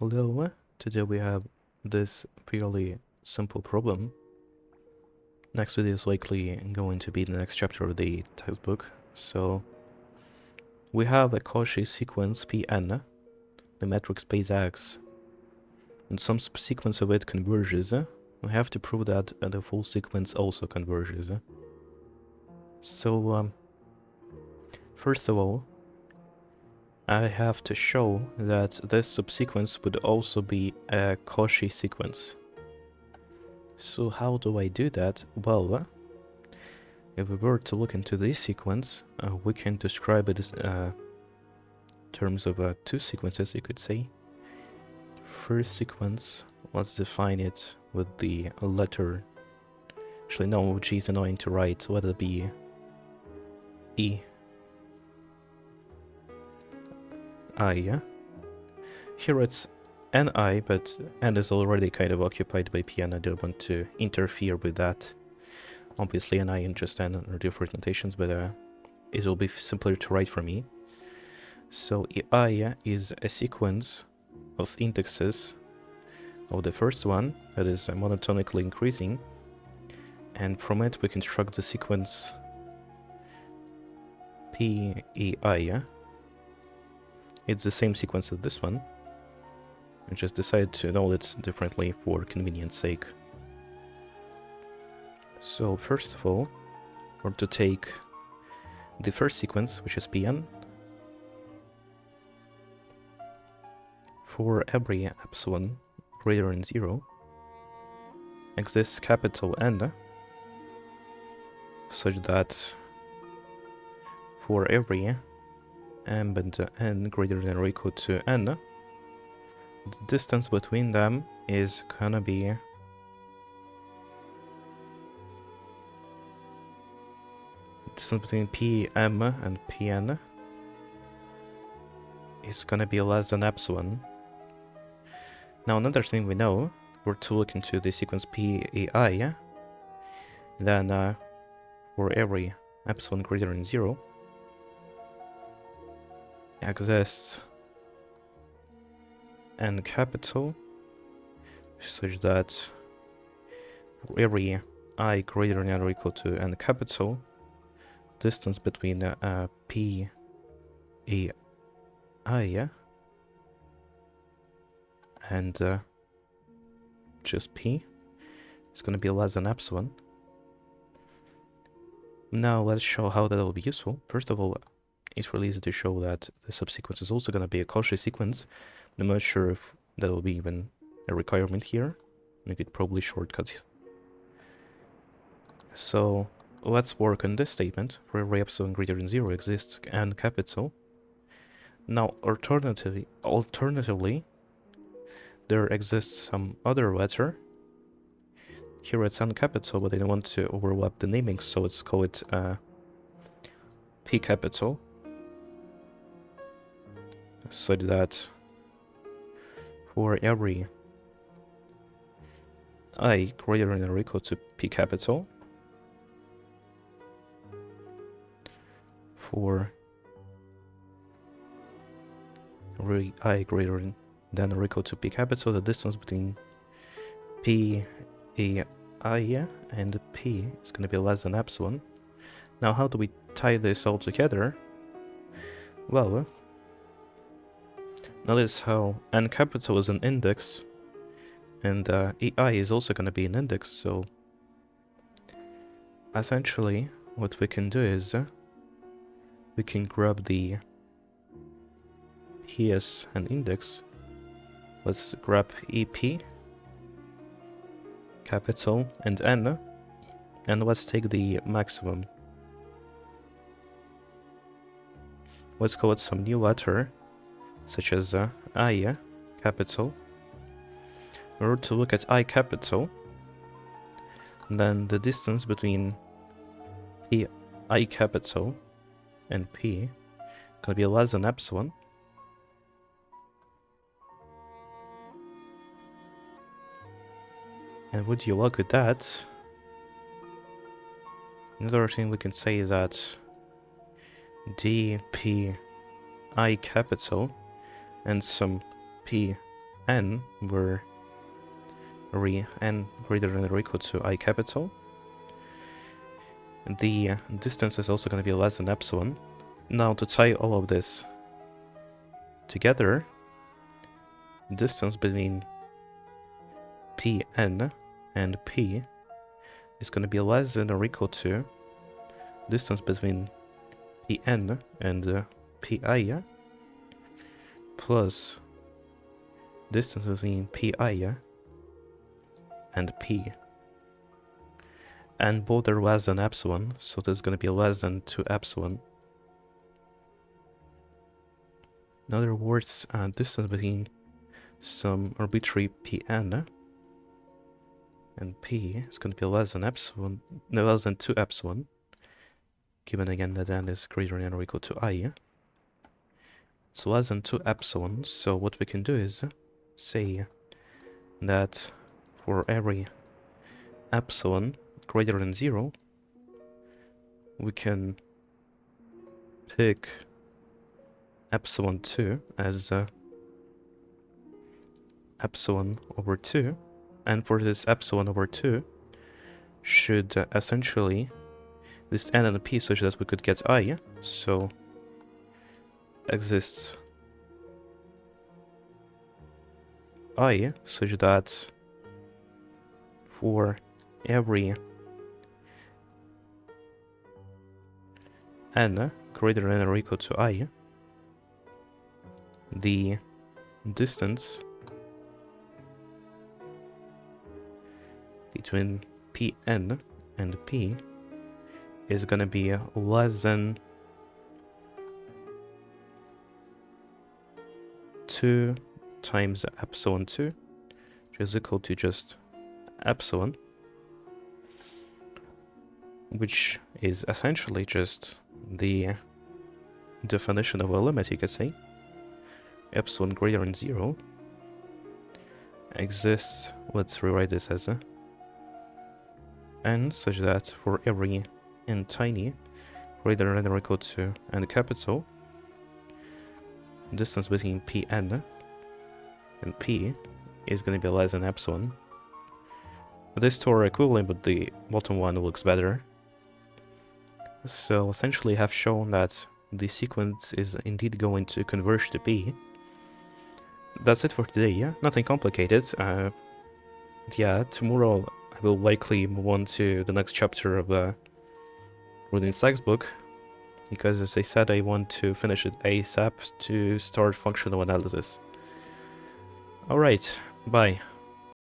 Hello, today we have this fairly simple problem. Next video is likely going to be the next chapter of the textbook. So we have a Cauchy sequence Pn, the metric space X, and some subsequence of it converges. We have to prove that the full sequence also converges. So first of all, I have to show that this subsequence would also be a Cauchy sequence. So how do I do that? Well, if we were to look into this sequence, we can describe it as terms of two sequences, you could say. First sequence, let's define it with the letter. Actually, no, G is annoying to write. Let it be E. I, yeah? Here it's Ni, but N is already kind of occupied by P, and I don't want to interfere with that. Obviously, Ni and just N are different notations, but it will be simpler to write for me. So I is a sequence of indexes of the first one that is monotonically increasing, and from it we construct the sequence PEI. It's the same sequence as this one. I just decided to know it differently for convenience sake. So first of all, we're to take the first sequence, which is Pn, for every epsilon greater than 0 exists capital N, such that for every m and n greater than or equal to n, the distance between them is gonna be distance between Pm and Pn is gonna be less than epsilon. Now another thing we know, we're to look into the sequence PEI, then for every epsilon greater than 0 exists n capital, such that for every I greater than or equal to n capital, distance between P, E, I, and just P is going to be less than epsilon. Now let's show how that will be useful. First of all, it's really easy to show that the subsequence is also going to be a Cauchy sequence. I'm not sure if that will be even a requirement here. We could probably shortcut. So let's work on this statement. For every epsilon greater than 0 exists n capital. Now alternatively, there exists some other letter. Here it's n capital, but I don't want to overlap the naming, so let's call it P capital. So that for every I greater than or equal to P capital, for every I greater than or equal to P capital, the distance between P, A, I, and P is going to be less than epsilon. Now how do we tie this all together? Well, notice how n capital is an index, and EI is also going to be an index, so essentially what we can do is we can grab the P as an index. Let's grab EP, capital, and N, and let's take the maximum. Let's call it some new letter, such as I, capital. In order to look at I capital, then the distance between P, I capital and P gonna be less than epsilon. And would you look at that? Another thing we can say is that dpi capital and some p n were n greater than or equal to I capital, the distance is also going to be less than epsilon. Now to tie all of this together, distance between Pn and P is going to be less than or equal to distance between Pn and Pi plus distance between Pi and P. And both are less than epsilon, so there's going to be less than 2 epsilon. In other words, distance between some arbitrary Pn and P is going to be less than epsilon, no, less than 2 epsilon, given again that n is greater than or equal to I. It's less than 2 epsilon, so what we can do is say that for every epsilon greater than 0, we can pick epsilon 2 as epsilon over 2, and for this epsilon over 2 should essentially this n and p such that we could get I, so exists I such that for every n greater than or equal to I, the distance between Pn and P is gonna be less than 2 times epsilon 2, which is equal to just epsilon, which is essentially just the definition of a limit, you could say. Epsilon greater than 0 exists, let's rewrite this as n such that for every n tiny greater than or equal to n capital, distance between Pn and P is going to be less than epsilon. These two are equivalent, but the bottom one looks better. So essentially I have shown that the sequence is indeed going to converge to P. That's it for today, yeah? Nothing complicated. Yeah, tomorrow I will likely move on to the next chapter of Rudin's textbook, because as I said, I want to finish it ASAP to start functional analysis. Alright, bye.